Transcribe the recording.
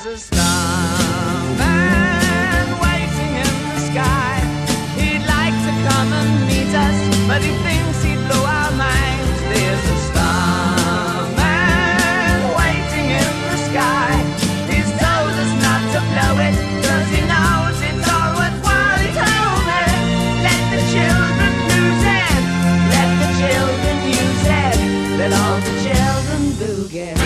There's a starman waiting in the sky. He'd like to come and meet us, but he thinks he'd blow our minds. There's a starman waiting in the sky. He's told us not to blow it, 'cause he knows it's all worthwhile. He told me, let the children lose it, let the children use it, let all the children boogie.